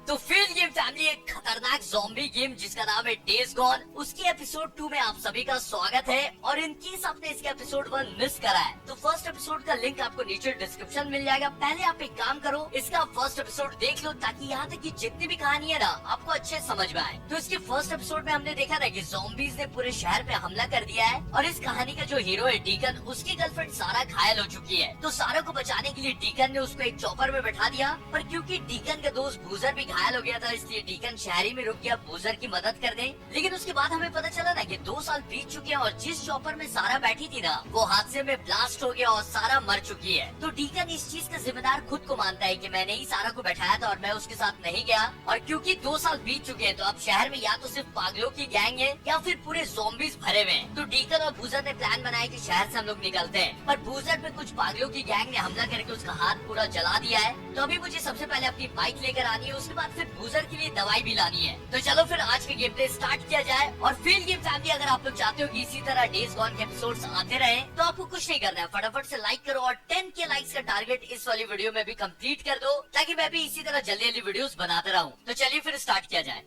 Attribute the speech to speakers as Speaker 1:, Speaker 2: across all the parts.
Speaker 1: तो फिर ये फैमिली एक खतरनाक ज़ॉम्बी गेम जिसका नाम है डेज गॉन, उसके एपिसोड 2 में आप सभी का स्वागत है। और इन केस आपने इसका एपिसोड 1 मिस करा है तो फर्स्ट एपिसोड का लिंक आपको नीचे डिस्क्रिप्शन मिल जाएगा। पहले आप एक काम करो, इसका फर्स्ट एपिसोड देख लो ताकि यहाँ तक की जितनी भी कहानी है ना आपको अच्छे समझ में आए। तो इसके फर्स्ट एपिसोड में हमने देखा था कि ज़ॉम्बीज ने पूरे शहर पे हमला कर दिया है और इस कहानी का जो हीरो है डीकन, उसकी गर्लफ्रेंड सारा घायल हो चुकी है। तो सारा को बचाने के लिए डीकन ने उसको एक चॉपर में बैठा दिया, पर क्योंकि डीकन का दोस्त बूजर भी घायल हो गया था इसलिए डीकन शहरी में रुक गया बूजर की मदद करने। लेकिन उसके बाद हमें पता चला ना कि 2 साल बीत चुके हैं और जिस चॉपर में सारा बैठी थी ना वो हादसे में ब्लास्ट हो गया और सारा मर चुकी है। तो डीकन इस चीज का जिम्मेदार खुद को मानता है कि मैंने ही सारा को बैठाया था और मैं उसके साथ नहीं गया। और क्योंकि 2 साल बीत चुके हैं तो अब शहर में या तो सिर्फ पागलों की गैंग है या फिर पूरे ज़ॉम्बीज भरे हुए हैं। तो डीकन और बूजर ने प्लान बनाया कि शहर से हम लोग निकलते हैं, पर बूजर पे कुछ पागलों की गैंग ने हमला करके उसका हाथ पूरा जला दिया है। तो अभी मुझे सबसे पहले अपनी बाइक लेकर आनी है, उसके बाद फिर बूजर के लिए दवाई भी लानी है। तो चलो फिर आज के गेम प्ले स्टार्ट किया जाए। और फिर गेम फैमिली अगर आप लोग चाहते हो कि इसी तरह डेज गॉन के एपिसोड्स आते रहे तो आपको कुछ नहीं करना है, फटाफट से लाइक करो और 10K लाइक्स का टारगेट इस वाली वीडियो में भी कंप्लीट कर दो ताकि मैं भी इसी तरह जल्दी जल्दी वीडियोस बनाता रहूं। तो चलिए फिर स्टार्ट किया जाए।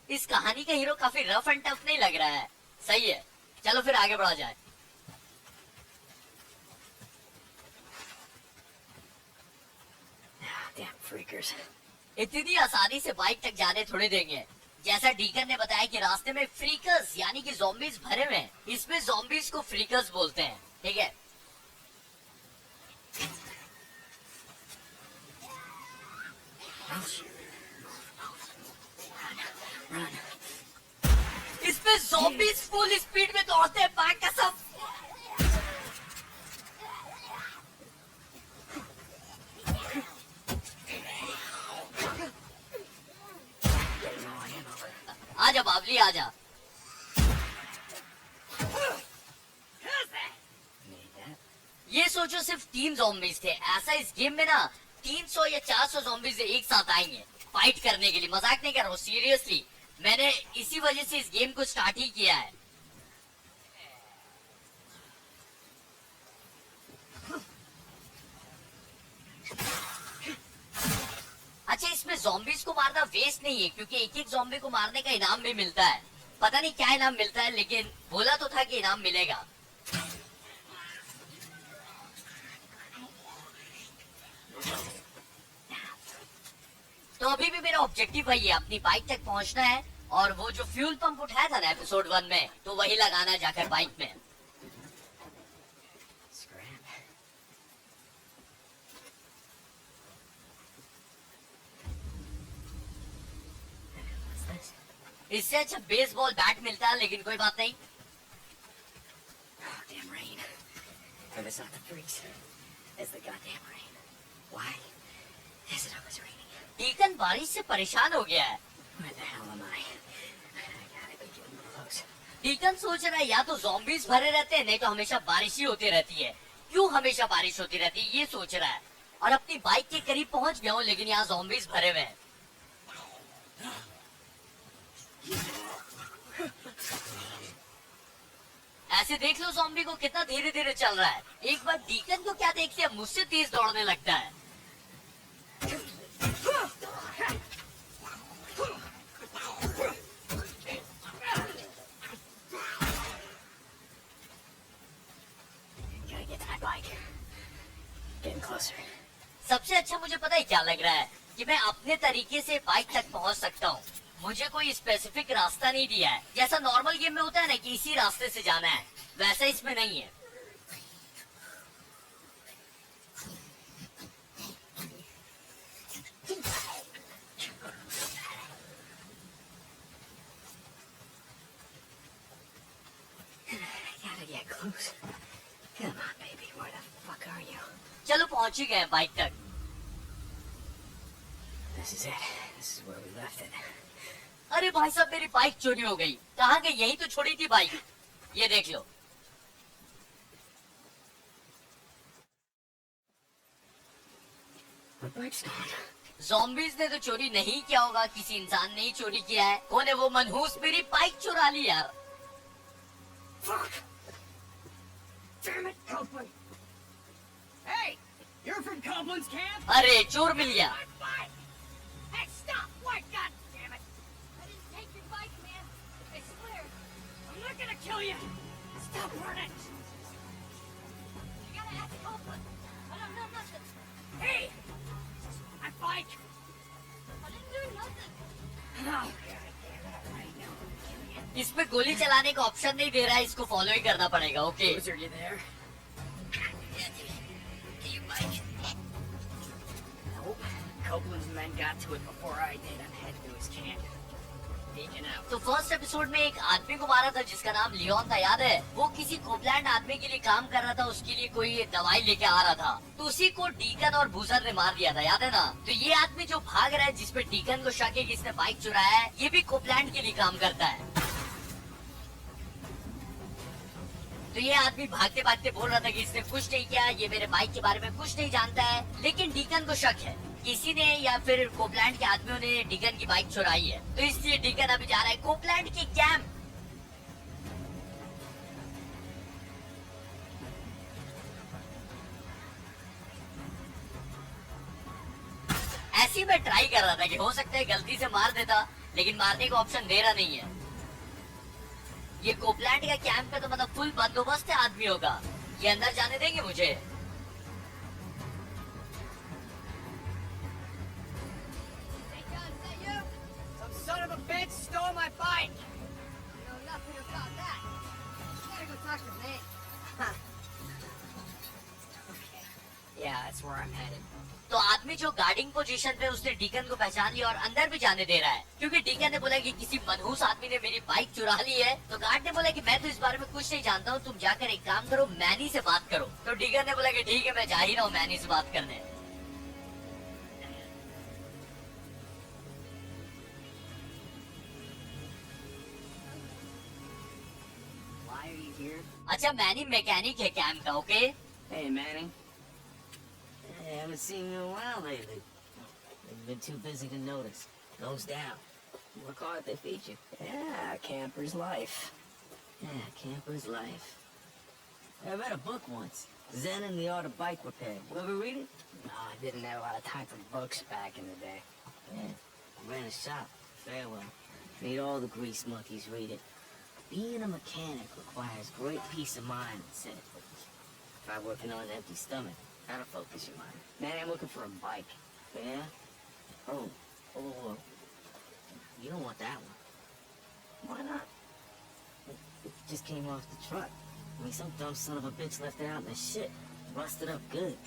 Speaker 1: इस कहानी का हीरो काफी रफ एंड टफ नहीं लग रहा है, सही है। चलो फिर आगे बढ़ा जाए। इतनी आसानी से बाइक तक जाने थोड़ी देंगे। जैसा डीकन ने बताया कि रास्ते में फ्रीकर्स यानी कि ज़ॉम्बीज भरे हुए हैं, इसमें ज़ॉम्बीज को फ्रीकर्स बोलते हैं, ठीक है। इसमें ज़ॉम्बीज फुल स्पीड में दौड़ते हैं, बाइक का सब। आजा बाबली आजा। ये सोचो सिर्फ 3 ज़ॉम्बीज थे, ऐसा इस गेम में ना 300 या 400 ज़ॉम्बीज एक साथ आएंगे फाइट करने के लिए। मजाक नहीं कर रहा हूँ, सीरियसली। मैंने इसी वजह से इस गेम को स्टार्ट ही किया है। अच्छा, इसमें ज़ॉम्बीज को मारना वेस्ट नहीं है क्योंकि एक एक ज़ॉम्बी को मारने का इनाम भी मिलता है। पता नहीं क्या इनाम मिलता है लेकिन बोला तो था कि इनाम मिलेगा। तो अभी भी मेरा ऑब्जेक्टिव वही है, अपनी बाइक तक पहुंचना है और वो जो फ्यूल पंप उठाया था ना एपिसोड 1 में तो वही लगाना है जाकर बाइक में। इससे अच्छा बेसबॉल बैट मिलता है लेकिन कोई बात नहीं। डीकन बारिश से परेशान हो गया है। डीकन सोच रहा है या तो ज़ॉम्बीज भरे रहते हैं नहीं तो हमेशा बारिश ही होती रहती है। क्यों हमेशा बारिश होती रहती है ये सोच रहा है। और अपनी बाइक के करीब पहुंच गया हूँ लेकिन यहाँ ज़ॉम्बीज भरे हुए हैं। ऐसे देख लो ज़ॉम्बी को कितना धीरे धीरे चल रहा है। एक बार डीकन को क्या देख लिया, मुझसे तेज दौड़ने लगता है। सबसे अच्छा मुझे पता है क्या लग रहा है कि मैं अपने तरीके से बाइक तक पहुंच सकता हूँ। मुझे कोई स्पेसिफिक रास्ता नहीं दिया है, जैसा नॉर्मल गेम में होता है ना कि इसी रास्ते से जाना है, वैसा इसमें नहीं है। चलो पहुंच ही गए बाइक तक। अरे भाई साहब, मेरी बाइक चोरी हो गई। कहाँ गई? यही तो छोड़ी थी बाइक, ये देख लो। ज़ॉम्बीज ने तो चोरी नहीं किया होगा, किसी इंसान ने ही चोरी किया है। कौन है वो मनहूस? मेरी बाइक चुरा ली यार।
Speaker 2: Damn it, Copeland! Hey, you're from Goblin's camp?
Speaker 1: अरे चोर मिल गया।
Speaker 2: Hey, stop! What? God damn it! I didn't take your bike, man. I swear. I'm not gonna kill you. Stop running. You gotta ask Copeland. I don't know nothing. Hey! My bike! I didn't do nothing. Oh, God damn it. I know.
Speaker 1: इसमें गोली चलाने का option नहीं दे रहा है, इसको follow ही करना पड़ेगा। Okay
Speaker 2: Loser, you there? Hey, you bike. Nope. Copeland's men got to it before I did. I'm heading to his camp. Taking out.
Speaker 1: तो फर्स्ट एपिसोड में एक आदमी को मारा था जिसका नाम लियोन था, याद है? वो किसी कोपलैंड आदमी के लिए काम कर रहा था, उसके लिए कोई दवाई लेके आ रहा था, तो उसी को डीकन और बूजर ने मार दिया था, याद है ना? तो ये आदमी जो भाग रहा है, जिसपे डीकन को शक है कि इसने बाइक चुराया है, ये भी कोपलैंड के लिए काम करता है। तो ये आदमी भागते भागते बोल रहा था कि इसने कुछ नहीं किया, ये मेरे बाइक के बारे में कुछ नहीं जानता है, लेकिन डीकन को शक है किसी ने या फिर कोपलैंड के आदमियों ने डीकन की बाइक चुराई है। तो इसलिए डीकन अभी जा रहा है कोपलैंड के कैंप। ऐसे ही मैं ट्राई कर रहा था कि हो सकता है गलती से मार देता, लेकिन मारने का ऑप्शन दे रहा नहीं है। ये कोपलैंड का कैंप पे तो मतलब फुल बंदोबस्त है आदमियों का, ये अंदर जाने देंगे मुझे?
Speaker 2: Hey, John, is that you? Some son of a bitch stole my bike! You know nothing about that. You gotta go talk to me. Huh. Okay. Yeah, that's where I'm headed.
Speaker 1: तो आदमी जो guarding position पे, उसने deacon को पहचान लिया और अंदर भी जाने दे रहा है, क्योंकि डीकन ने बोला कि किसी मनहूस आदमी ने मेरी बाइक चुरा ली है। तो गार्ड ने बोला कि मैं तो इस बारे में कुछ नहीं जानता हूँ, तुम जाकर एक काम करो, मैनी से बात करो। तो डीकन ने बोला कि ठीक है, मैं जा ही रहा हूँ मैनी से बात करने।
Speaker 2: Why are you here?
Speaker 1: अच्छा, मैनी मैकेनिक है कैंप का। Okay
Speaker 2: Hey, Manny.
Speaker 3: Hey, I haven't seen you in a while lately. I've been too busy to notice. Goes down. What car did they feature?
Speaker 2: Yeah, camper's life.
Speaker 3: Yeah, camper's life. I read a book once. Zen and the Art of Bike Repair. You ever read it?
Speaker 2: No, I didn't have a lot of time for books back in the day.
Speaker 3: Yeah. I ran a shop. Farewell. Made all the grease monkeys read it. Being a mechanic requires great peace of mind, it said. Try working on an empty stomach. Gotta focus your mind.
Speaker 2: Manny, I'm looking for a bike.
Speaker 3: Yeah? Oh. Oh. You don't want that one.
Speaker 2: Why not?
Speaker 3: It just came off the truck. I mean, some dumb son of a bitch left it out in the shit. Rusted up good.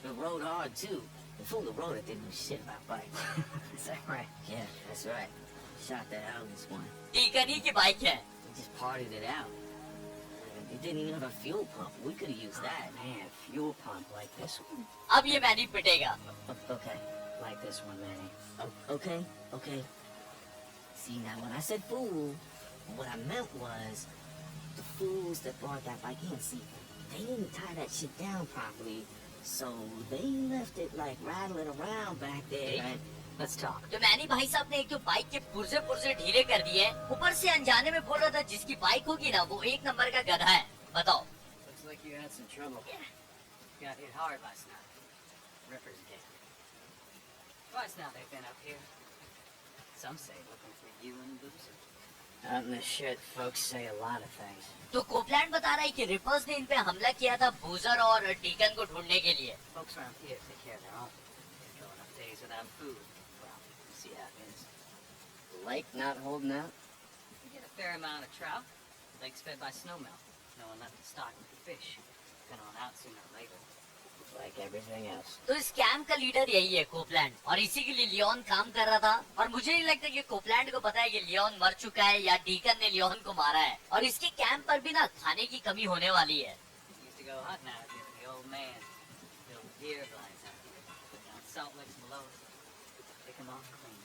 Speaker 3: It rode hard, too. The fool that rode it didn't know shit about bikes.
Speaker 2: Is that right?
Speaker 3: Yeah, that's right. Shot the hell out of this one.
Speaker 1: Deacon ही की bike है।
Speaker 3: We just partied it out. It didn't even have a fuel pump. We could have used that.
Speaker 2: Man, fuel pump like this one.
Speaker 1: अब ये many पिटेगा।
Speaker 3: Okay.
Speaker 2: Like this one, Manny.
Speaker 3: Okay. Okay. See, now when I said fool, what I meant was the fools that brought that bike in. See, they didn't tie that shit down properly, so they left it like rattling around back there.
Speaker 2: Hey, let's talk.
Speaker 1: तो many भाई साहब ने एक तो bike के पुर्जे पुर्जे ढीले कर दिए, ऊपर से अनजाने में बोल रहा था जिसकी बाइक होगी ना वो एक नंबर का गधा है। बताओ।
Speaker 2: Looks like you had some trouble. Yeah. Got hit hard last night. Rippers again. Twice now they've been up here. Some say looking for you and Boozer. Out in the shit, folks say a lot of things.
Speaker 1: तो Copeland बता रहा है कि reapers ने इन पे हमला किया था बूजर और डीकन को ढूंढने के लिए।
Speaker 2: Folks around here take care of their own. They go enough days without food. Well, you see how it is. The lake not holding out? We get a fair amount of trout. The lake's fed by snowmelt. No one left to stock with the fish. Gonna run out sooner or later. Like everything else.
Speaker 1: तो इस camp का leader यही है Copeland, और इसी के लिए Leone काम कर रहा था। और मुझे नहीं लगता कि कोपलैंड को पता है कि लियोन मर चुका है या डीकन ने लियोन को मारा है। और इसके कैंप पर भी ना खाने की कमी होने वाली है।
Speaker 2: Used to go hunting out here with the old man. Build deer blinds out here. Put down salt licks below us. Pick 'em off clean.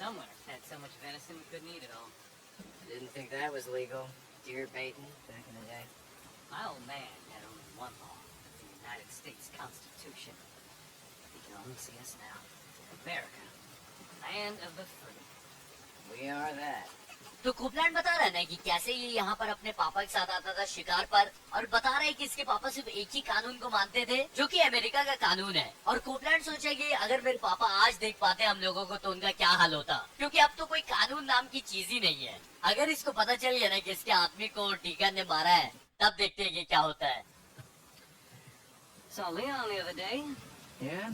Speaker 2: Some winners had so much venison we couldn't eat it all. Didn't think that was legal. Deer baiting back in the day. My old man had only one law. The United States Constitution. You can only see us now. America. Land of the free. We are that.
Speaker 1: तो Copeland बता रहा है ना कि कैसे ये यहाँ पर अपने पापा के साथ आता था शिकार पर, और बता रहा है कि इसके पापा सिर्फ एक ही कानून को मानते थे जो कि अमेरिका का कानून है। और कोपलैंड सोचा कि अगर मेरे पापा आज देख पाते हम लोगों को तो उनका क्या हाल होता, क्योंकि अब तो कोई कानून नाम की चीज ही नहीं है। अगर इसको पता चल गया ना कि इसके आदमी को डीकन ने मारा है, तब देखते हैं कि क्या होता है।
Speaker 2: Saw Leon the other day.
Speaker 4: Yeah?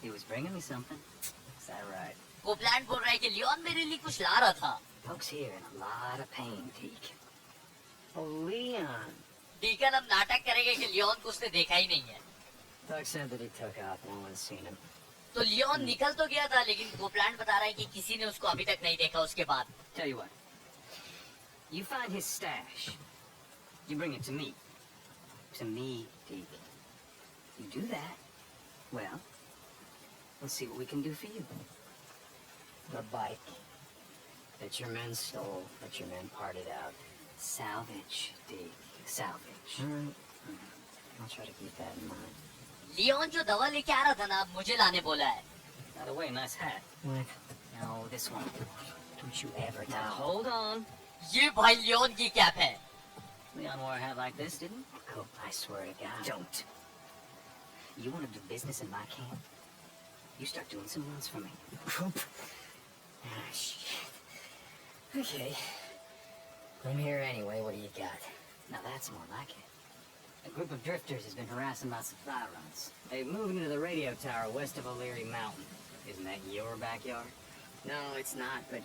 Speaker 2: He was bringing me something.
Speaker 4: Is that right?
Speaker 1: Copeland बोल रहा है कि लियोन मेरे लिए कुछ ला रहा था।
Speaker 2: Folks here in a lot of pain, Teak.
Speaker 4: Oh, Leon.
Speaker 1: Deacon अब नाटक करेगा कि लियोन को उसने देखा ही नहीं है।
Speaker 4: Doug said that he took off. No one's seen him.
Speaker 1: तो लियोन निकल तो गया था, लेकिन कोपलैंड बता रहा है कि किसी ने उसको अभी तक नहीं देखा उसके बाद।
Speaker 2: Tell you what. You find his stash. You bring it to me. To me, Teak. You do that. Well, let's see what we can do for you.
Speaker 4: The bike that your men stole, that your men parted out.
Speaker 2: Salvage, Teak. Salvage.
Speaker 4: All right. I'll try to keep that in mind.
Speaker 1: Leon जो दवा लेके आ रहा था ना, अब मुझे लाने बोला है।
Speaker 2: By the way, nice hat.
Speaker 4: What?
Speaker 2: No, this one.
Speaker 4: Don't you ever
Speaker 2: Now,
Speaker 4: tell.
Speaker 2: hold on.
Speaker 1: ये भाई लियोन की कैप है।
Speaker 2: Leon wore a hat like this, didn't he?
Speaker 4: Oh, I swear to God.
Speaker 2: Don't. You want to do business in my camp? You start doing some runs for me.
Speaker 4: Ah, shit. Okay. I'm here anyway. What do you got?
Speaker 2: Now that's more like it. A group of drifters has been harassing my supply runs. They've moved into the radio tower west of O'Leary Mountain. Isn't that your backyard?
Speaker 4: No, it's not, but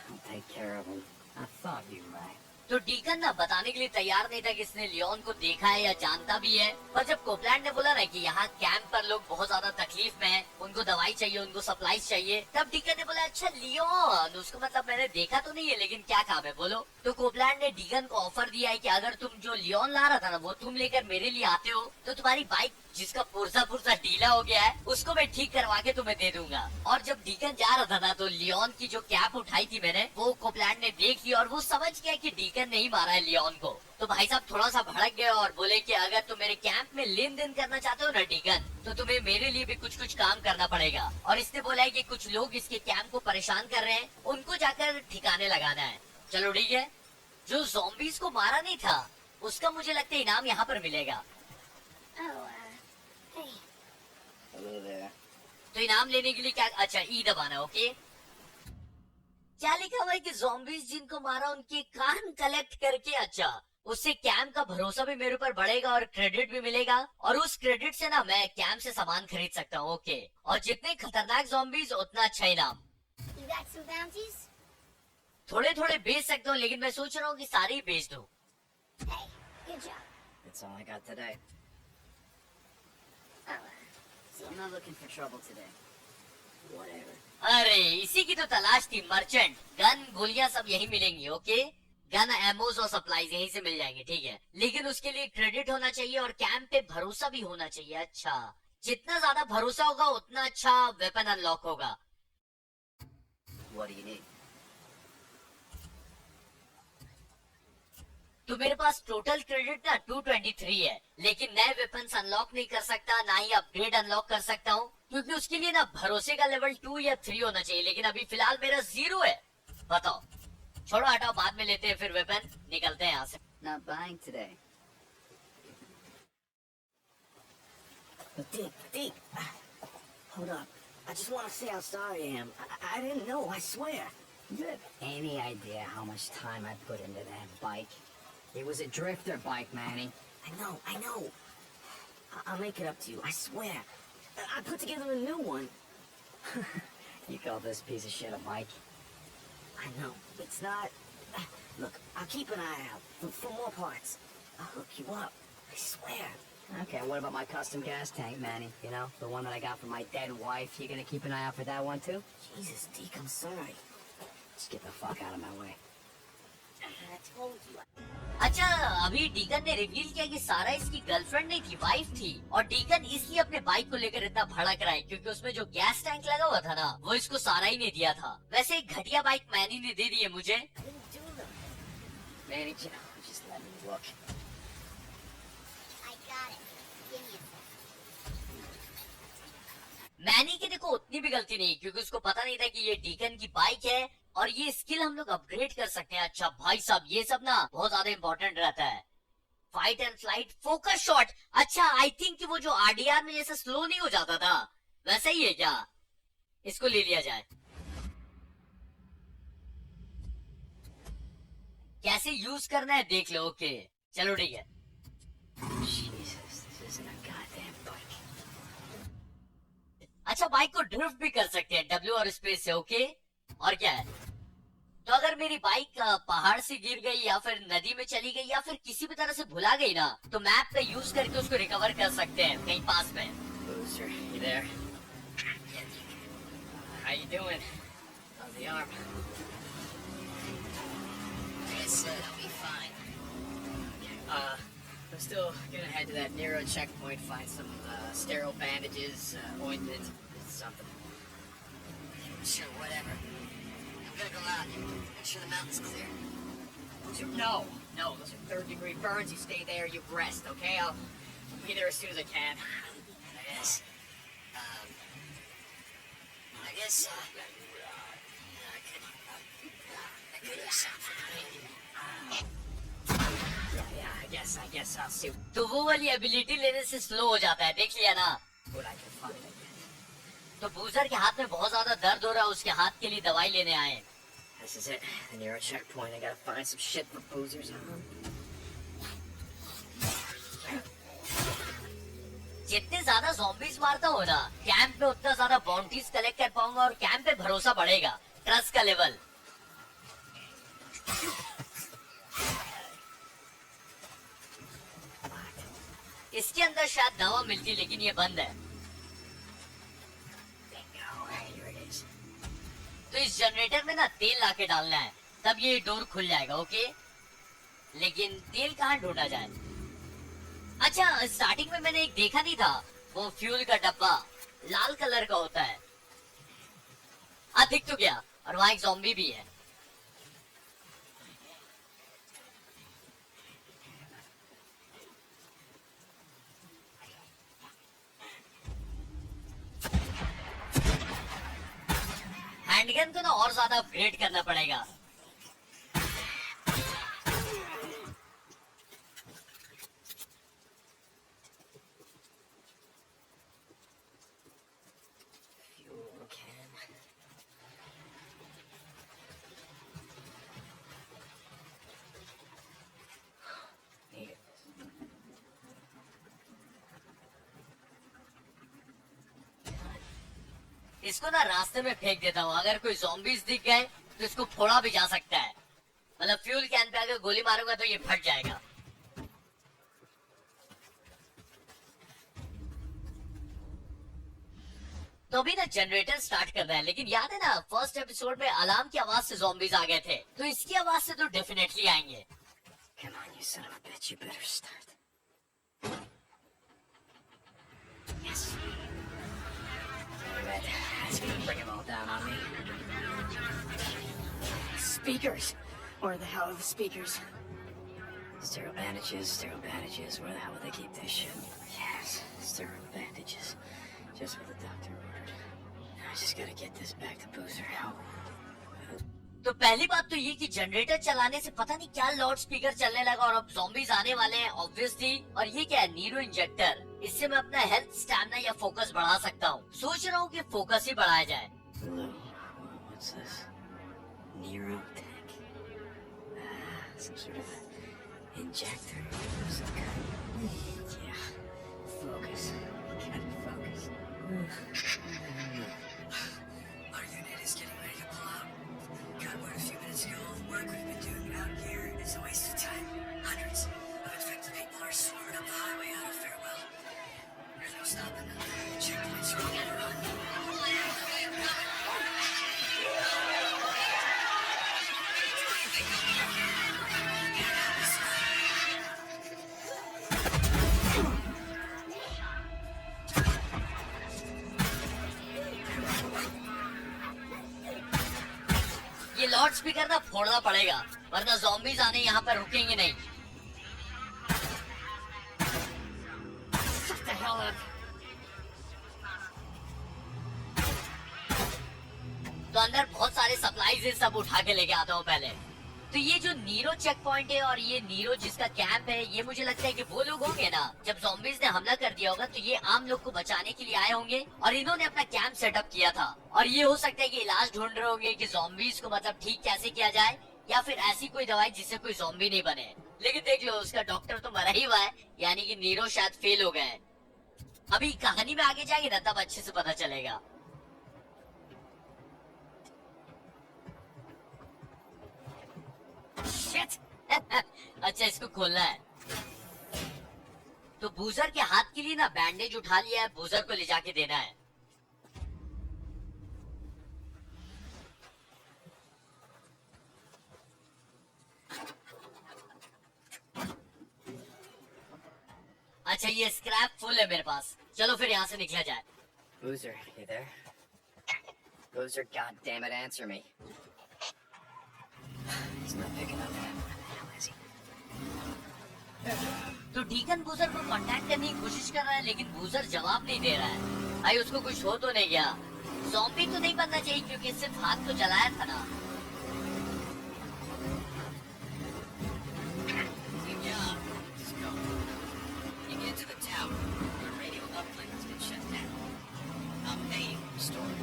Speaker 4: I'll take care of him.
Speaker 2: I thought you might.
Speaker 1: तो deacon ना बताने के लिए तैयार नहीं था कि इसने लियोन को देखा है या जानता भी है। पर जब कोपलैंड ने बोला ना कि यहाँ कैंप पर लोग बहुत ज्यादा तकलीफ में हैं, उनको दवाई चाहिए, उनको सप्लाईज चाहिए, तब डीकन ने बोला अच्छा लियोन, उसको मतलब मैंने देखा तो नहीं है, लेकिन क्या काम है बोलो। तो कोपलैंड ने डीकन को ऑफर दिया है कि अगर तुम जो लियोन ला रहा था ना वो तुम लेकर मेरे लिए आते हो तो तुम्हारी बाइक जिसका पुर्जा पुर्जा ढीला हो गया है उसको मैं ठीक करवा के तुम्हें दे दूंगा। और जब डीकन जा रहा था ना तो लियोन की जो कैप उठाई थी मैंने, वो कोपलैंड ने देख ली और वो समझ गया कि डीकन नहीं मारा है लियोन को। तो भाई साहब थोड़ा सा भड़क गए और बोले कि अगर तुम मेरे कैंप में लेन देन करना चाहते हो ना डीकन, तो तुम्हें मेरे लिए भी कुछ काम करना पड़ेगा। और इसने बोला है कि कुछ लोग इसके कैंप को परेशान कर रहे हैं, उनको जाकर ठिकाने लगाना है। चलो ठीक है, जो ज़ॉम्बीज को मारा नहीं था उसका मुझे लगता है इनाम यहाँ पर मिलेगा।
Speaker 4: Hello there.
Speaker 1: तो इनाम लेने के लिए क्या, अच्छा ई दबाना, ओके। क्या लिखा हुआ है कि ज़ॉम्बीज जिनको मारा उनके कान कलेक्ट करके, अच्छा उससे कैंप का भरोसा भी मेरे ऊपर बढ़ेगा और क्रेडिट भी मिलेगा, और उस क्रेडिट से ना मैं कैंप से सामान खरीद सकता हूँ, ओके। और जितने खतरनाक ज़ॉम्बीज उतना अच्छा इनाम।
Speaker 5: You got some bounties?
Speaker 1: थोड़े थोड़े बेच सकता हूँ, लेकिन मैं सोच रहा हूँ कि सारे ही बेच दूँ।
Speaker 5: Hey, good job.
Speaker 4: That's all I got today.
Speaker 5: So
Speaker 2: I'm not looking for trouble today.
Speaker 4: Whatever.
Speaker 1: अरे इसी की तो तलाश थी, मर्चेंट। गन गोलियां सब यही मिलेंगी, ओके। गन एमोज और सप्लाईज यहीं से मिल जाएंगे, ठीक है। लेकिन उसके लिए क्रेडिट होना चाहिए और कैंप पे भरोसा भी होना चाहिए। अच्छा, जितना ज्यादा भरोसा होगा उतना अच्छा वेपन अनलॉक होगा।
Speaker 4: What do you need?
Speaker 1: तो मेरे पास टोटल क्रेडिट ना 223 है, लेकिन नए वेपन्स अनलॉक नहीं कर सकता, ना ही अपग्रेड अनलॉक कर सकता हूँ, क्योंकि उसके लिए ना भरोसे का लेवल 2 या 3 होना चाहिए। लेकिन अभी फिलहाल मेरा 0 है। बताओ, छोड़ो हटाओ, बाद में लेते हैं फिर वेपन। निकलते हैं यहाँ से।
Speaker 2: Not buying today.
Speaker 4: But Dick, hold up. I just want to say how sorry I am. I didn't know, I swear. You have any idea how much time I put into that bike?
Speaker 2: It was a drifter bike, Manny.
Speaker 4: I know. I'll make it up to you, I swear. I put together a new one.
Speaker 2: You call this piece of shit a bike?
Speaker 4: I know, it's not. Look, I'll keep an eye out for more parts. I'll hook you up, I swear.
Speaker 2: Okay, what about my custom gas tank, Manny? You know, the one that I got for my dead wife. You gonna keep an eye out for that one too?
Speaker 4: Jesus, Deke, I'm sorry.
Speaker 2: Just get the fuck out of my way.
Speaker 4: I told you.
Speaker 1: अच्छा, अभी deacon ने reveal किया कि सारा इसकी girlfriend नहीं थी, wife थी। और डीकन इसलिए अपने बाइक को लेकर इतना भड़क रहा है क्योंकि उसमें जो गैस टैंक लगा हुआ था ना, वो इसको सारा ही ने दिया था। वैसे एक घटिया बाइक मैनी ने दे दी है मुझे।
Speaker 4: I didn't do them.
Speaker 2: Manny, just let me look.
Speaker 5: I got it. Give me a sec.
Speaker 1: Many की देखो उतनी भी गलती नहीं, क्योंकि उसको पता नहीं था कि ये डीकन की बाइक है और ये स्किल हम लोग अपग्रेड कर सकते हैं। अच्छा भाई साहब, ये सब ना बहुत ज्यादा इंपॉर्टेंट रहता है। Fight and flight, focus shot. अच्छा, आई थिंक कि वो जो आरडीआर में जैसे स्लो नहीं हो जाता था, वैसा ही है क्या? इसको ले लिया जाए। कैसे यूज करना है देख लो। ओके चलो ठीक है।
Speaker 4: Jesus, this isn't a goddamn bike.
Speaker 1: अच्छा, बाइक को ड्रिफ्ट भी कर सकते हैं W और स्पेस से। ओके, और क्या है? तो अगर मेरी बाइक पहाड़ से गिर गई या फिर नदी में चली गई या फिर किसी भी तरह से भुला गई ना, तो मैप का यूज करके उसको रिकवर कर सकते हैं कहीं पास में।
Speaker 4: Boozer, you there? How you doing? How's the arm? Like I said, I'll be fine. I'm still gonna head to that Nero checkpoint, find some sterile bandages, ointment, something.
Speaker 5: Sure, whatever. I'm gonna go out. Make sure the mountain's clear.
Speaker 4: Boozer, no, those are third-degree burns. You stay there, you rest, okay? I'll be there as soon as I can.
Speaker 5: I guess. I guess. I could use something.
Speaker 4: Yeah, I guess I'll see
Speaker 1: तो वो वाली ability लेने से slow हो जाता है, देख लिया ना?
Speaker 4: what I can find, I guess.
Speaker 1: तो बूजर के हाथ में बहुत ज्यादा दर्द हो रहा है, उसके हाथ के लिए दवाई लेने आए।
Speaker 4: This is it, the Nero checkpoint. I gotta find some shit for Boozer's on.
Speaker 1: जितने ज्यादा zombies मारता हो ना कैंप में, उतना ज्यादा बाउंटीज कलेक्ट कर पाऊंगा और कैंप पे भरोसा बढ़ेगा, ट्रस्ट का लेवल। इसके अंदर शायद दवा मिलती, लेकिन ये बंद है।
Speaker 4: Bingo, here it is.
Speaker 1: तो इस जनरेटर में ना तेल लाके डालना है, तब ये डोर खुल जाएगा। ओके, लेकिन तेल कहाँ ढूंढा जाए? अच्छा, स्टार्टिंग में मैंने एक देखा नहीं था, वो फ्यूल का डब्बा लाल कलर का होता है। दिख तो गया, और वहां एक ज़ॉम्बी भी है। हैंडगन को ना और ज्यादा अपग्रेड करना पड़ेगा।
Speaker 4: Fuel can. Need it.
Speaker 1: इसको ना रास्ते में फेंक देता हूँ, अगर कोई zombies दिख गए तो इसको फोड़ा भी जा सकता है। मतलब फ्यूल कैन पे अगर गोली मारूंगा तो ये फट जाएगा। तो अभी ना जनरेटर स्टार्ट करना है, लेकिन याद है ना फर्स्ट एपिसोड में अलार्म की आवाज से zombies आ गए थे, तो इसकी आवाज से तो डेफिनेटली आएंगे।
Speaker 4: Come on, you son of a bitch, you better start. Yes. Damn it. That's gonna bring them all down on me. Speakers! Where the hell are the speakers? Sterile bandages, where the hell would they keep this shit? Yes, sterile bandages. Just what the doctor ordered. I just gotta get this back to Boozer. How?
Speaker 1: तो पहली बात तो ये कि generator चलाने से पता नहीं क्या लाउड स्पीकर चलने लगा और अब zombies आने वाले हैं ऑब्वियसली। और ये क्या है? Neuro injector. इससे मैं अपना हेल्थ, स्टैमिना या फोकस बढ़ा सकता हूँ। सोच रहा हूँ कि फोकस ही बढ़ाया जाए।
Speaker 4: Hello. What's this? Nero tank. Some sort of injector. Some kind. Yeah. Focus. Gotta focus.
Speaker 5: Our unit is getting ready to pull out. Got word a few minutes ago. The work we've been doing out here is a waste of time. Hundreds of infected people are swarming up the highway out of Farewell. There's no stopping them. Checkpoints are all around.
Speaker 1: ये loud speaker ना फोड़ना पड़ेगा, वरना zombies आने यहाँ पर रुकेंगे नहीं।
Speaker 4: Shut the hell up.
Speaker 1: तो अंदर बहुत सारे सप्लाईज है, सब उठा के लेके आता हूँ पहले। तो ये जो नीरो चेक पॉइंट है और ये नीरो जिसका कैंप है, ये मुझे लगता है कि वो लोग होंगे ना, जब ज़ॉम्बीज ने हमला कर दिया होगा तो ये आम लोग को बचाने के लिए आए होंगे और इन्होंने अपना कैंप सेटअप किया था। और ये हो सकता है कि इलाज ढूंढ रहे होंगे कि ज़ॉम्बीज को मतलब ठीक कैसे किया जाए, या फिर ऐसी कोई दवाई जिससे कोई ज़ॉम्बी नहीं बने। लेकिन देख लो, उसका डॉक्टर तो मरा ही हुआ है, यानी कि नीरो शायद फेल हो गए। अभी कहानी में आगे जाएगी ना, तब अच्छे से पता चलेगा। Shit! अच्छा, इसको खोलना है। तो बूजर के हाथ के लिए ना बैंडेज उठा लिया है, बूजर को ले जाके देना है। अच्छा, ये स्क्रैप फुल है मेरे पास, चलो फिर यहाँ से निकला जाए।
Speaker 5: Boozer, you there? Boozer, goddammit, answer me. He's not picking up. Where the hell is he?
Speaker 1: तो डीकन बूजर को कांटेक्ट करने की कोशिश कर रहा है, लेकिन बूजर जवाब नहीं दे रहा है। भाई उसको कुछ हो तो नहीं गया? ज़ॉम्बी तो नहीं बनना चाहिए क्योंकि सिर्फ हाथ तो जलाया था ना।
Speaker 5: Good job. Let's go. You get to the tower. Our radio uplink has been shut down. I'll pay you to restore it.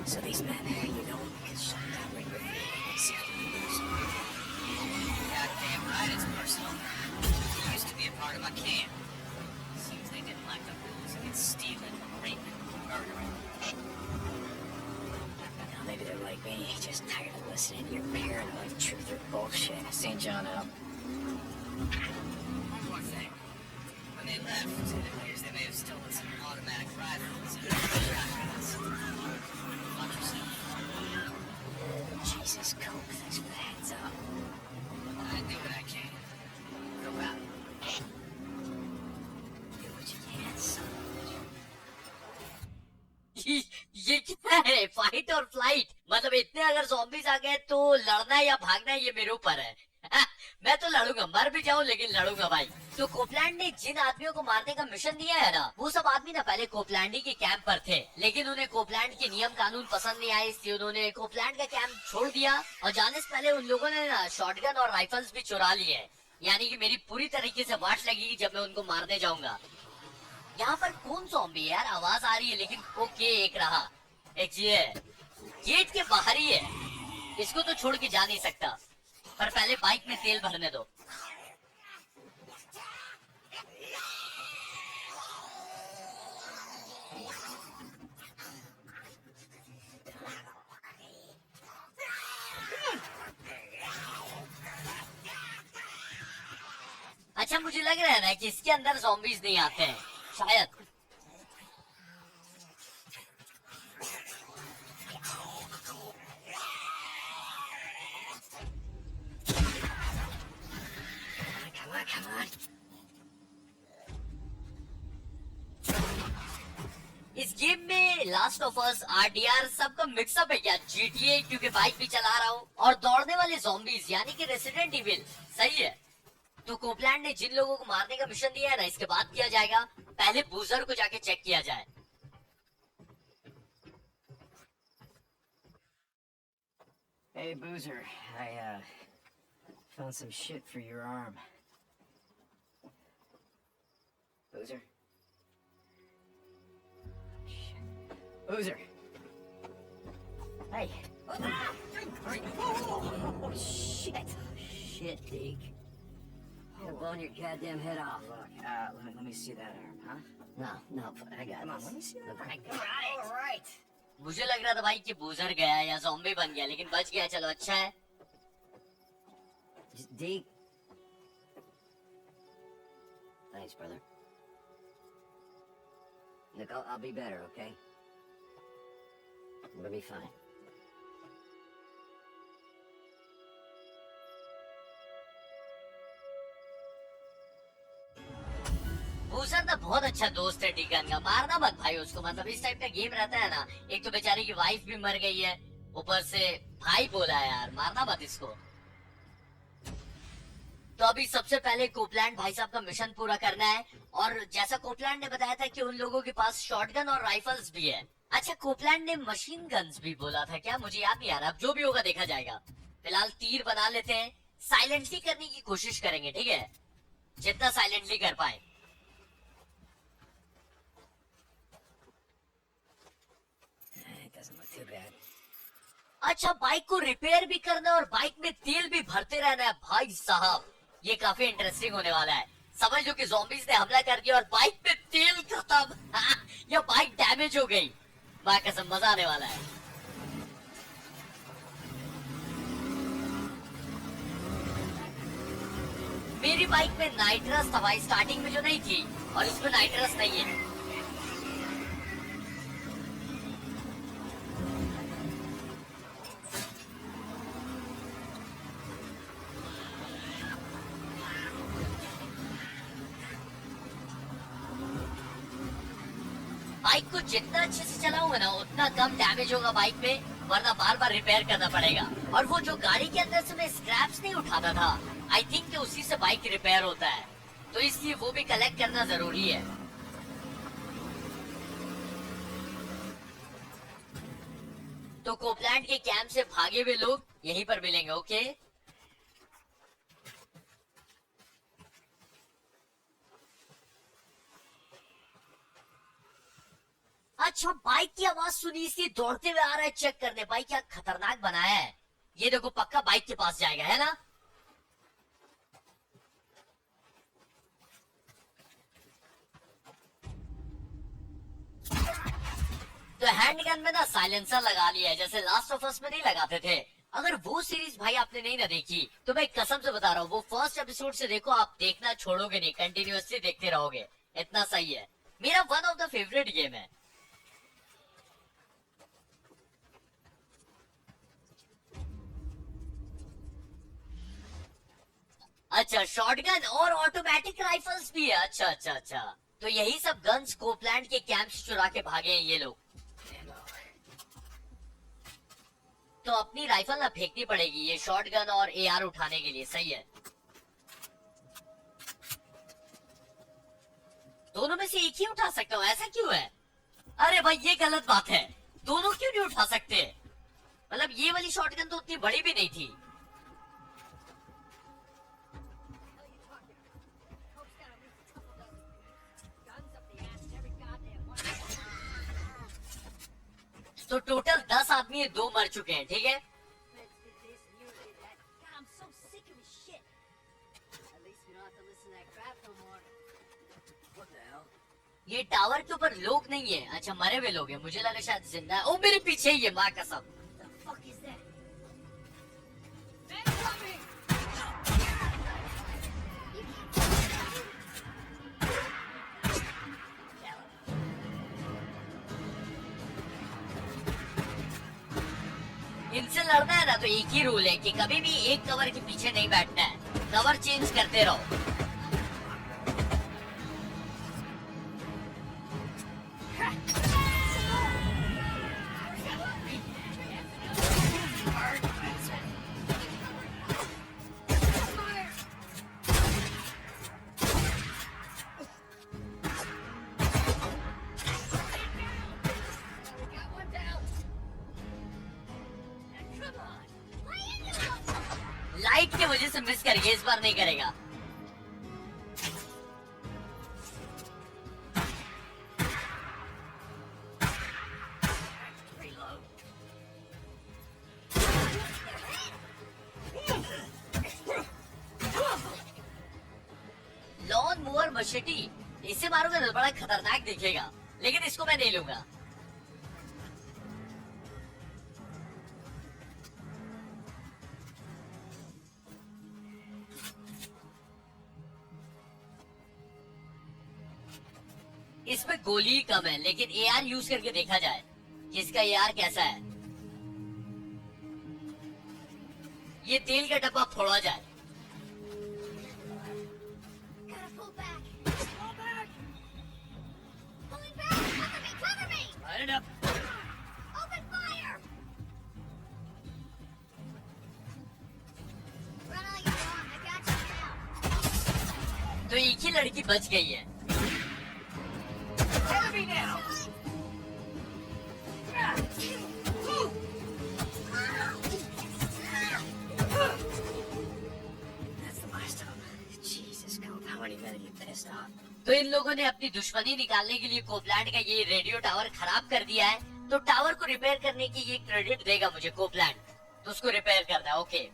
Speaker 5: So these men, you know, can shut down radio Goddamn right, it's personal. It used to be a part of my camp. Seems they didn't like the rules against stealing, raping, murdering. Now maybe they're like me, just tired of listening to your paranoid truth or bullshit. St. John out. One more thing. When they left, it appears they may have stolen some automatic rifles and shotguns. Watch yourself. Jesus, Coke, thanks for the heads up. I do what I can. Go out. Do what you can, son.
Speaker 1: ये क्या है? Fight और flight? मतलब इतने अगर zombies आ गए तो लड़ना या भागना ये मेरे ऊपर है। मैं तो लड़ूंगा, मर भी जाऊं लेकिन लड़ूंगा भाई। तो कोपलैंड ने जिन आदमियों को मारने का मिशन दिया है ना, वो सब आदमी ना पहले कोपलैंडी के कैंप पर थे, लेकिन उन्हें कोपलैंड के नियम कानून पसंद नहीं आए, इसलिए उन्होंने कोपलैंड का कैंप छोड़ दिया। और जाने से पहले उन लोगों ने ना शॉटगन और राइफल्स भी चुरा लिए, यानी कि मेरी पूरी तरीके से वाट लगेगी जब मैं उनको मारने जाऊंगा। यहाँ पर कौन ज़ॉम्बी है यार? आवाज आ रही है, लेकिन ओके एक रहा, एक ये गेट के बाहर ही है, इसको तो छोड़ के जा नहीं सकता। पर पहले बाइक में तेल भरने दो। अच्छा, मुझे लग रहा है ना कि इसके अंदर ज़ॉम्बीज नहीं आते हैं शायद।
Speaker 5: Come on.
Speaker 1: इस गेम में लास्ट ऑफ अस, आरडीआर सबका मिक्सअप है क्या? जीटीए क्योंकि बाइक भी चला रहा हूँ, और दौड़ने वाले ज़ॉम्बीज यानी कि रेसिडेंट इविल। सही है। तो कोपलैंड ने जिन लोगों को मारने का मिशन दिया है ना, इसके बाद किया जाएगा। पहले बूजर को जाके चेक किया जाए।
Speaker 5: Hey, Boozer. I found some shit for your arm. Boozer? Shit. Boozer! Hey! Oh, shit! Shit, Deke. You're blowing your goddamn head off. Look, let me see that arm, huh? No, I got it. Come on, let me see that arm. All right.
Speaker 1: मुझे लग रहा था भाई कि बूजर गया या zombie बन गया, लेकिन बच गया। चलो अच्छा है।
Speaker 5: Deke. Thanks, brother. Look, I'll be better, okay? I'm gonna be fine.
Speaker 1: बूजर ना बहुत अच्छा दोस्त है डीकन का, मारना मत भाई उसको। मतलब इस टाइप का गेम रहता है ना, एक तो बेचारी की वाइफ भी मर गई है, ऊपर से भाई बोला है यार, मारना मत इसको। तो अभी सबसे पहले कोपलैंड भाई साहब का मिशन पूरा करना है, और जैसा कोपलैंड ने बताया था कि उन लोगों के पास शॉटगन और राइफल्स भी है, अच्छा, कोपलैंड ने मशीन गन्स भी बोला था क्या? मुझे याद नहीं आ रहा, अब जो भी होगा देखा जाएगा। फिलहाल तीर बना लेते हैं, साइलेंटली करने की कोशिश करेंगे, ठीक है, जितना साइलेंटली कर पाए।
Speaker 4: It doesn't look too bad.
Speaker 1: अच्छा, बाइक को रिपेयर भी करना है और बाइक में तेल भी भरते रहना है। भाई साहब, ये काफी इंटरेस्टिंग होने वाला है। समझ लो कि ज़ॉम्बीज़ ने हमला कर दिया और बाइक में तेल खत्म या बाइक डैमेज हो गई। बाय कसम, मजा आने वाला है। मेरी बाइक में नाइट्रस था भाई, स्टार्टिंग में जो नहीं थी, और इसमें नाइट्रस नहीं है। बाइक को जितना अच्छे से चलाऊंगा ना, उतना कम डैमेज होगा बाइक में, वरना बार बार रिपेयर करना पड़ेगा। और वो जो गाड़ी के अंदर से मैं स्क्रैप्स नहीं उठाता था, आई थिंक कि उसी से बाइक रिपेयर होता है, तो इसलिए वो भी कलेक्ट करना जरूरी है। तो कोपलैंड के कैंप से भागे हुए लोग यहीं पर मिलेंगे, ओके? अच्छा, बाइक की आवाज सुनी इसलिए दौड़ते हुए आ रहा है चेक करने। बाइक क्या खतरनाक बनाया है। ये देखो, पक्का बाइक के पास जाएगा, है ना? तो हैंडगन में ना साइलेंसर लगा लिया है, जैसे लास्ट ऑफ अस में नहीं लगाते थे। अगर वो सीरीज भाई आपने नहीं ना देखी, तो मैं कसम से बता रहा हूँ, वो फर्स्ट एपिसोड से देखो, आप देखना छोड़ोगे नहीं, कंटिन्यूअसली देखते रहोगे। इतना सही है, मेरा one of the favourite game है। अच्छा, शॉटगन और ऑटोमेटिक राइफल्स भी है। अच्छा अच्छा अच्छा, तो यही सब गन्स कोपलैंड के कैंप से चुरा के भागे हैं ये लोग। तो अपनी राइफल ना फेंकनी पड़ेगी ये शॉटगन और एआर उठाने के लिए, सही है। दोनों में से एक ही उठा सकता हूँ, ऐसा क्यों है? अरे भाई, ये गलत बात है, दोनों क्यों नहीं उठा सकते? मतलब ये वाली शॉटगन तो उतनी बड़ी भी नहीं थी। तो टोटल 10 आदमी 2 मर चुके हैं, ठीक है?
Speaker 5: I'm so sick of his shit. At least we don't have to listen to that crap no more.
Speaker 4: What the hell?
Speaker 1: ये टावर के ऊपर लोग नहीं है। अच्छा, मरे हुए लोग हैं, मुझे लगा शायद जिंदा है। ओ, मेरे पीछे ही है, माँ कसम।
Speaker 5: What the fuck is that?
Speaker 1: इनसे लड़ना है ना, तो एक ही रूल है कि कभी भी एक कवर के पीछे नहीं बैठना है, कवर चेंज करते रहो। लाइट की वजह से मिस कर गया, इस बार नहीं करेगा। लॉन मूवर मशेटी, इसे मारूंगा तो बड़ा खतरनाक दिखेगा, लेकिन इसको मैं नहीं लूंगा। इसमें गोली कम है, लेकिन एआर यूज करके देखा जाए कि इसका एआर कैसा है। ये तेल का डब्बा फोड़ा जाए।
Speaker 5: Gotta pull back. Pull back. Pulling back. Cover me. Cover me.
Speaker 1: Light it up.
Speaker 5: Open fire. Run all you want. I got you now.
Speaker 1: तो एक ही लड़की बच गई है।
Speaker 5: Cover me now.
Speaker 4: That's the last of them. Jesus, Cope, how many men have you pissed off?
Speaker 1: तो इन लोगों ने अपनी दुश्मनी निकालने के लिए कोपलैंड का ये रेडियो टावर खराब कर दिया है, तो टावर को रिपेयर करने की ये क्रेडिट देगा मुझे कोपलैंड, तो उसको रिपेयर करना है। ओके,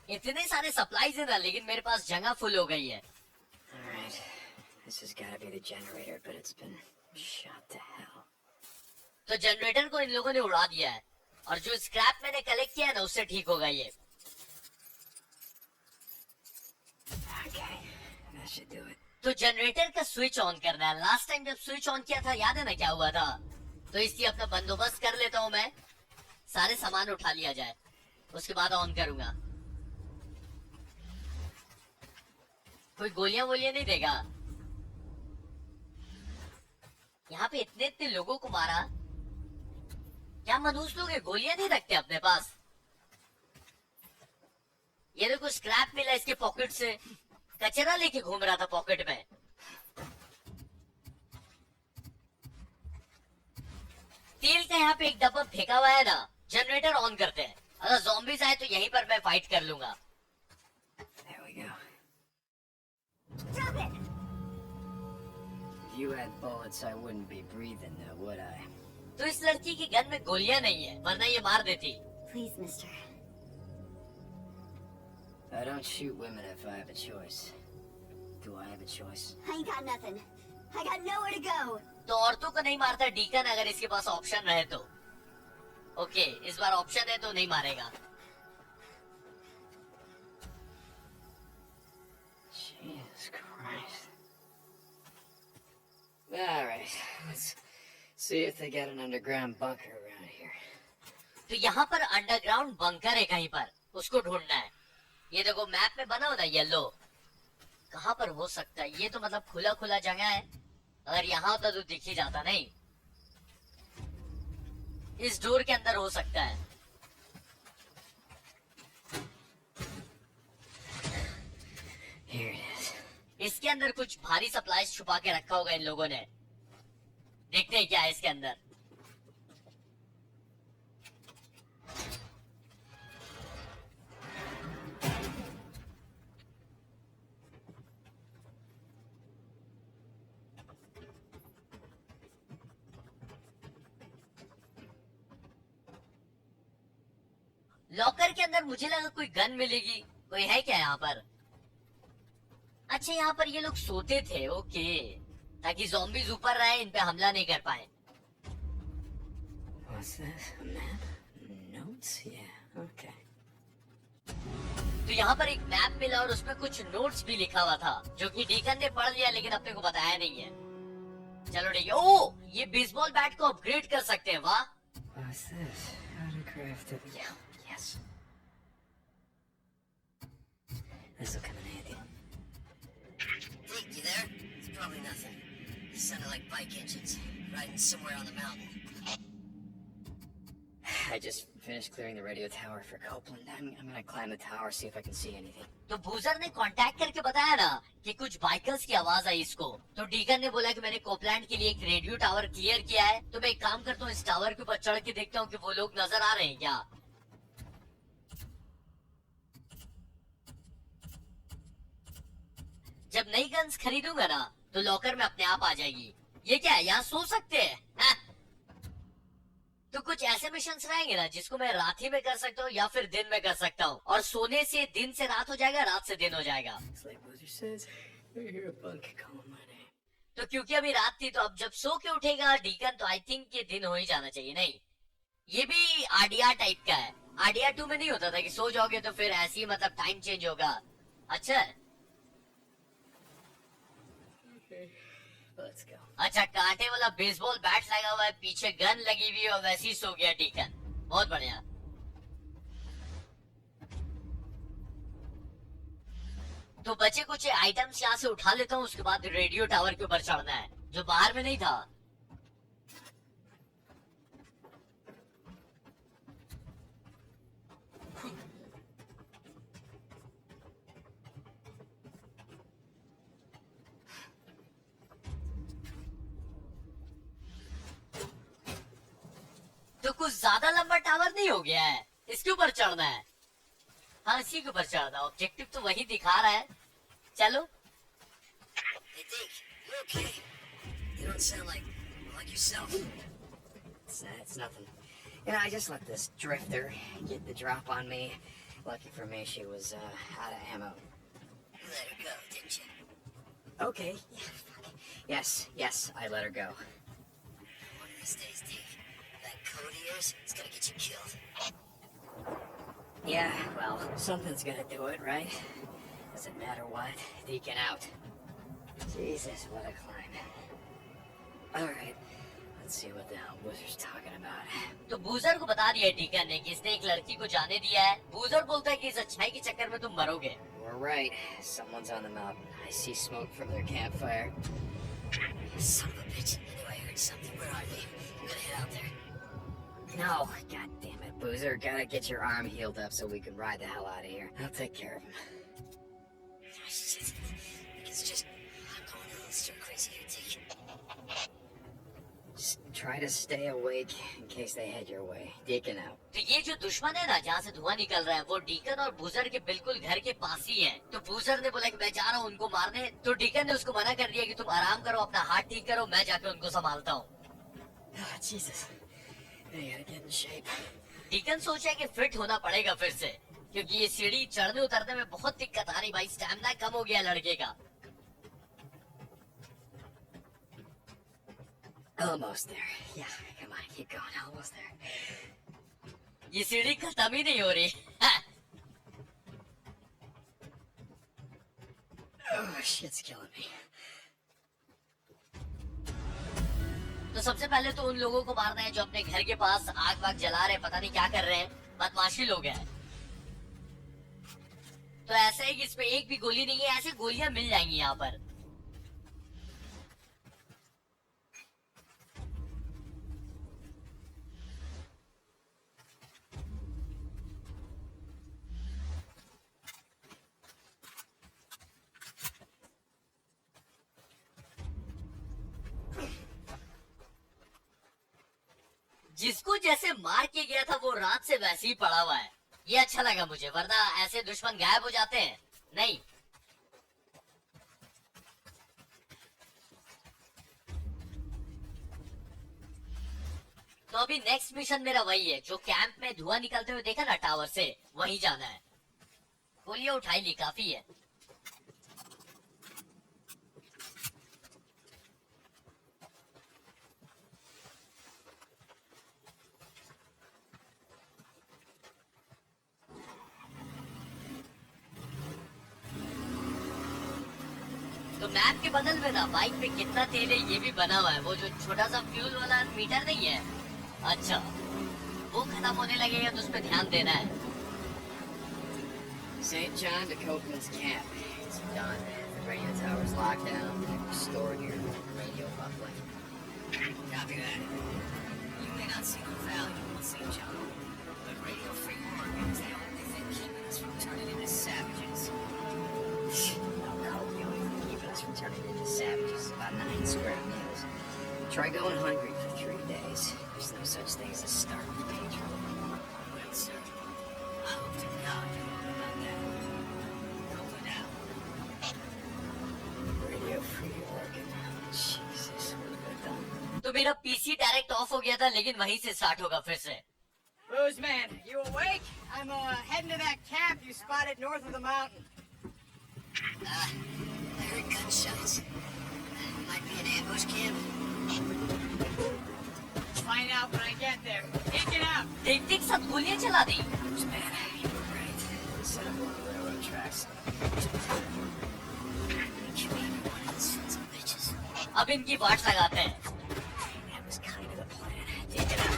Speaker 1: इतने सारे सप्लाईज है ना, लेकिन मेरे पास जगह फुल हो गई है।
Speaker 4: Alright. This has gotta be the generator, but it's been shot to hell.
Speaker 1: तो जनरेटर को इन लोगों ने उड़ा दिया है, और जो स्क्रैप मैंने कलेक्ट किया है ना, उससे ठीक होगा ये।
Speaker 4: Okay. That should do it.
Speaker 1: तो जनरेटर का स्विच ऑन करना है। लास्ट टाइम जब स्विच ऑन किया था, याद है ना क्या हुआ था? तो इसलिए अपना बंदोबस्त कर लेता हूँ मैं, सारे सामान उठा लिया जाए, उसके बाद ऑन करूंगा। कोई गोलियां वोलियां नहीं देगा। यहाँ पे इतने इतने लोगों को मारा, क्या मनुष्य लोग गोलियां नहीं रखते अपने पास? ये देखो स्क्रैप मिला इसके पॉकेट से, कचरा लेके घूम रहा था पॉकेट में। तेल का यहाँ पे एक डब्बा फेंका हुआ है ना। जनरेटर ऑन करते हैं, अगर ज़ॉम्बीज आए तो यहीं पर मैं फाइट कर लूंगा।
Speaker 4: There we go.
Speaker 5: Drop it!
Speaker 4: If you had bullets, I wouldn't be breathing now, would I?
Speaker 1: तो इस लड़की की गन में गोलियां नहीं है, वरना ये मार देती।
Speaker 5: Please, mister.
Speaker 4: I don't shoot women if I have a choice. Do I have a choice?
Speaker 5: I ain't got nothing. I got nowhere to go.
Speaker 1: तो औरतों को नहीं मारता डीकन, अगर इसके पास ऑप्शन रहे तो। ओके, इस बार ऑप्शन है तो नहीं मारेगा।
Speaker 4: Jesus Christ. Alright, let's see if they got an underground bunker around here.
Speaker 1: तो यहाँ पर अंडरग्राउंड बंकर है कहीं पर, उसको ढूंढना है। ये देखो मैप में बना हो ना येलो, कहाँ पर हो सकता है? ये तो मतलब खुला खुला जगह है, अगर यहाँ होता तो दिख ही जाता। नहीं, इस डोर के अंदर हो सकता है।
Speaker 4: Here it is.
Speaker 1: इसके अंदर कुछ भारी सप्लाईज छुपा के रखा होगा इन लोगों ने। देखते हैं क्या है इसके अंदर। लॉकर के अंदर मुझे लगा कोई गन मिलेगी, कोई है क्या यहाँ पर? अच्छा, यहाँ पर ये लोग सोते थे। ओके, ताकि ज़ॉम्बीज ऊपर रहे, इन पे हमला नहीं कर पाए।
Speaker 4: What's this? A map? Notes? Yeah, okay.
Speaker 1: तो यहाँ पर एक मैप मिला और उसमें कुछ नोट्स भी लिखा हुआ था, जो कि डीकन ने पढ़ लिया लेकिन अपने को बताया नहीं है। चलो ठीक है। ओ, ये बेसबॉल बैट को अपग्रेड कर सकते हैं। वाह,
Speaker 4: What's this? How to craft it? Yeah, yes. This'll come in handy.
Speaker 5: Hey, you there? It's probably nothing. It sounded like bike engines riding somewhere on the mountain.
Speaker 4: I just finished clearing the radio tower for Copeland. I'm gonna climb the tower, see if I can see anything.
Speaker 1: तो बूजर ने contact करके बताया ना कि कुछ bikers की आवाज आई इसको। तो डीकन ने बोला कि मैंने कोपलैंड के लिए एक रेडियो टावर क्लियर किया है, तो मैं एक काम करता हूँ, इस टावर के ऊपर चढ़ के देखता हूँ कि वो लोग नजर आ रहे हैं क्या। जब नई गन्स खरीदूंगा ना, तो लॉकर में अपने आप आ जाएगी। ये क्या है, यहाँ सो सकते हैं? हाँ? तो कुछ ऐसे मिशंस रहेंगे ना जिसको मैं रात ही में कर सकता हूँ या फिर दिन में कर सकता हूँ, और सोने से दिन से रात हो जाएगा, रात से दिन हो जाएगा।
Speaker 4: It's like Boozer says, I hear a bunker calling my name.
Speaker 1: तो क्योंकि अभी रात थी, तो अब जब सो के उठेगा डीकन, तो आई थिंक ये दिन हो ही जाना चाहिए। नहीं, ये भी आरडीआर टाइप का है। आरडीआर 2 में नहीं होता था कि सो जाओगे तो फिर ऐसे ही मतलब टाइम चेंज होगा। अच्छा
Speaker 4: Let's go.
Speaker 1: अच्छा, कांटे वाला बेसबॉल बैट लगा हुआ है, पीछे गन लगी हुई है और वैसे ही सो गया डीकन। बहुत बढ़िया। तो बचे कुछ आइटम्स यहाँ से उठा लेता हूँ, उसके बाद रेडियो टावर के ऊपर चढ़ना है, जो बाहर में नहीं था। कुछ ज्यादा लंबा टावर नहीं हो गया है? इसके ऊपर चढ़ना है। हाँ, इसी के ऊपर चढ़ना। ऑब्जेक्टिव तो वही दिखा रहा है। चलो।
Speaker 5: Hey, Deke, you okay? You don't sound like yourself.
Speaker 4: It's nothing. You know, I just let this drifter get the drop on me. Lucky for me, she was out of ammo.
Speaker 5: You let her go, didn't you?
Speaker 4: Okay. Yeah, fuck. Yes, I let her go.
Speaker 5: One of these days, Deke, that code of yours is gonna get you killed.
Speaker 4: Yeah, well, something's gonna do it, right? Doesn't matter what. Deacon out. Jesus, what a climb. Alright, let's see what the hell Boozer's talking about.
Speaker 1: तो बूजर को बता दिया deacon ने कि इसने एक लड़की को जाने दिया है। बूजर बोलता है कि इस अच्छाई के चक्कर में तुम मरोगे।
Speaker 4: We're right. Someone's on the mountain. I see smoke from their campfire.
Speaker 5: Son of a bitch. I knew I heard something. Where are they? I'm gonna head out there.
Speaker 4: No, god damn it, Boozer. Gotta get your arm healed up so we can ride the hell out of here. I'll take care of him.
Speaker 5: Oh, shit. It's just... I'm going a little stir crazy here, Deke.
Speaker 4: Just try to stay awake in case they head your way. Deacon out.
Speaker 1: तो ये जो दुश्मन है ना, जहाँ से धुआं निकल रहा है, वो डीकन और बूजर के बिल्कुल घर के पास ही है। तो बूजर ने बोला कि मैं जा रहा हूँ उनको मारने। तो डीकन ने उसको मना कर दिया कि तुम आराम करो, अपना हाथ ठीक करो, मैं जाकर उनको संभालता हूँ।
Speaker 4: Oh, Jesus. I gotta get in shape.
Speaker 1: Deacon सोचा कि फिट होना पड़ेगा फिर से, क्योंकि ये सीढ़ी चढ़ने उतरने में बहुत दिक्कत आ रही भाई। स्टैमिना कम हो गया लड़के का।
Speaker 4: Almost there. Yeah, come on, keep going. Almost there.
Speaker 1: ये सीढ़ी खत्म ही नहीं हो रही।
Speaker 4: Oh, shit's killing me.
Speaker 1: तो सबसे पहले तो उन लोगों को मारना है जो अपने घर के पास आग वाग जला रहे हैं, पता नहीं क्या कर रहे हैं, बदमाशी लोग हैं। तो ऐसा है कि इस पे एक भी गोली नहीं है, ऐसे गोलियां मिल जाएंगी यहाँ पर। जिसको जैसे मार के गया था वो रात से वैसे ही पड़ा हुआ है। ये अच्छा लगा मुझे, वरना ऐसे दुश्मन गायब हो जाते हैं। नहीं, तो अभी नेक्स्ट मिशन मेरा वही है जो कैंप में धुआं निकलते हुए देखा ना टावर से, वहीं जाना है। गोलियां उठाई ली, काफी है। तो मैप के बदल में ना बाइक पे कितना तेल है ये भी बना हुआ है। वो जो छोटा सा फ्यूल वाला मीटर नहीं है, अच्छा वो खत्म होने लगेगा तो उस पर ध्यान देना है।
Speaker 4: St. John to Copeland's camp. It's done. The radio tower's locked down. Restored your radio uplink.
Speaker 5: Copy that. You may not see the value in St. John, but Radio Free Oregon is the only thing keeping us from turning into savages.
Speaker 4: No, Cope, the only thing keeping us from turning into savages is about 9 square meals. Try going hungry for 3 days. There's no such thing as a starving patron.
Speaker 5: Well, sir, I hope to God you're wrong about that. Over now.
Speaker 4: Radio Free Oregon. Jesus, what have I done?
Speaker 1: तो मेरा PC direct of हो गया था, लेकिन वहीं से start होगा फिर से।
Speaker 2: Booze man, you awake? I'm heading to that camp you spotted north of the mountain.
Speaker 5: I heard gunshots. Might be an ambush camp.
Speaker 2: Find out when I get there. Take it out.
Speaker 1: देखते ही सब गोलियां चला दी।
Speaker 4: Man, you were right. Set up on the railroad tracks.
Speaker 5: Kill every one of those sons of bitches.
Speaker 1: अब इनकी वाट लगाते हैं।
Speaker 4: That was kind of the plan. Take it out.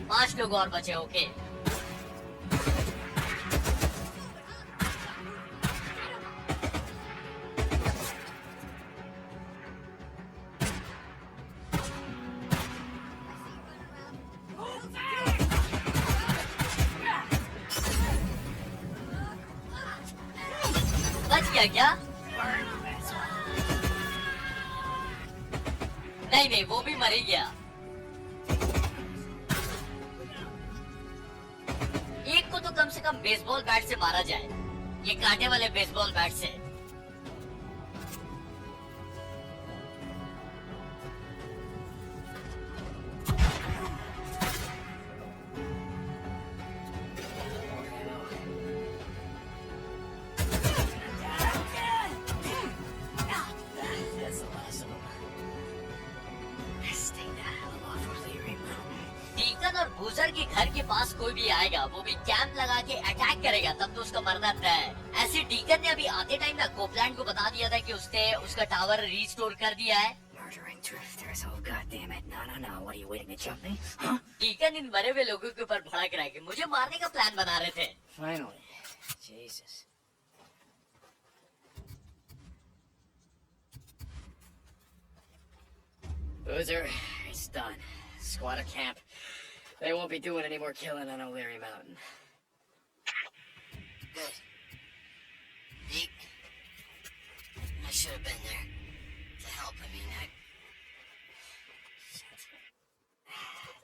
Speaker 1: पांच लोग और बचे। ओके, गया क्या? नहीं, वो भी मर ही गया। एक को तो कम से कम बेसबॉल बैट से मारा जाए, ये कांटे वाले बेसबॉल बैट से।
Speaker 4: That's the last of them. Stay the hell off of Leary Mountain.
Speaker 1: Deacon और बूजर के घर के पास कोई भी आएगा, वो भी कैंप लगा के अटैक करेगा, तब तो उसका मरना तय है। ऐसे डीकन ने अभी आते टाइम ना कोपलैंड को बता दिया था कि उसने उसका टावर रिस्टोर कर दिया है।
Speaker 4: Murdering drifters, oh goddammit. No. What are you waiting to jump me? Huh?
Speaker 1: Deacon इन मरे हुए लोगों के ऊपर भड़क रहा है कि मुझे मारने का प्लान बना रहे थे।
Speaker 4: Finally. Jesus. Boozer, it's done. Squatter camp. They won't be doing any more killing on O'Leary Mountain.
Speaker 5: Good. Deke, I should have been there to help. I mean,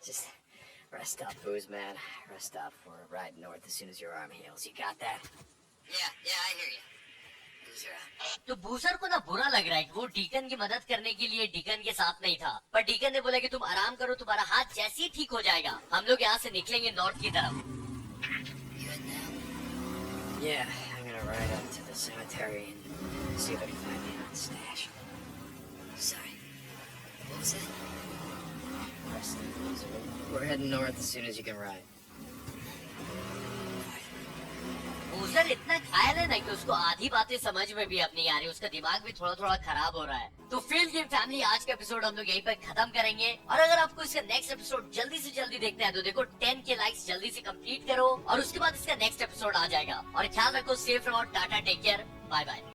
Speaker 4: Just rest up, Booze, man. Rest up. We're riding north as soon as your arm heals. You got that?
Speaker 5: Yeah, I hear you. Boozer out.
Speaker 1: तो बूजर को ना बुरा लग रहा है कि वो deacon की मदद करने के लिए डीकन के साथ नहीं था, पर डीकन ने बोला कि तुम आराम करो, तुम्हारा हाथ जैसे ही ठीक हो जाएगा हम लोग यहाँ से निकलेंगे नॉर्थ की तरफ।
Speaker 5: Good now.
Speaker 4: Yeah, I'm gonna ride up to the cemetery and see if I can find the aunt's stash.
Speaker 5: Sorry. What was that?
Speaker 4: Rest up, Boozer. We're heading north as soon as you can ride.
Speaker 1: बूजर इतना घायल है ना कि उसको आधी बातें समझ में भी अब नहीं आ रही, उसका दिमाग भी थोड़ा थोड़ा खराब हो रहा है। तो फील्ड गेम फैमिली, आज का एपिसोड हम लोग यहीं पर खत्म करेंगे, और अगर आपको इसका नेक्स्ट एपिसोड जल्दी से जल्दी देखना है तो देखो 10 के लाइक्स जल्दी से कंप्लीट करो, और उसके बाद इसका नेक्स्ट एपिसोड आ जाएगा। और ख्याल रखो, सेफ रहो, tata, take care, bye bye.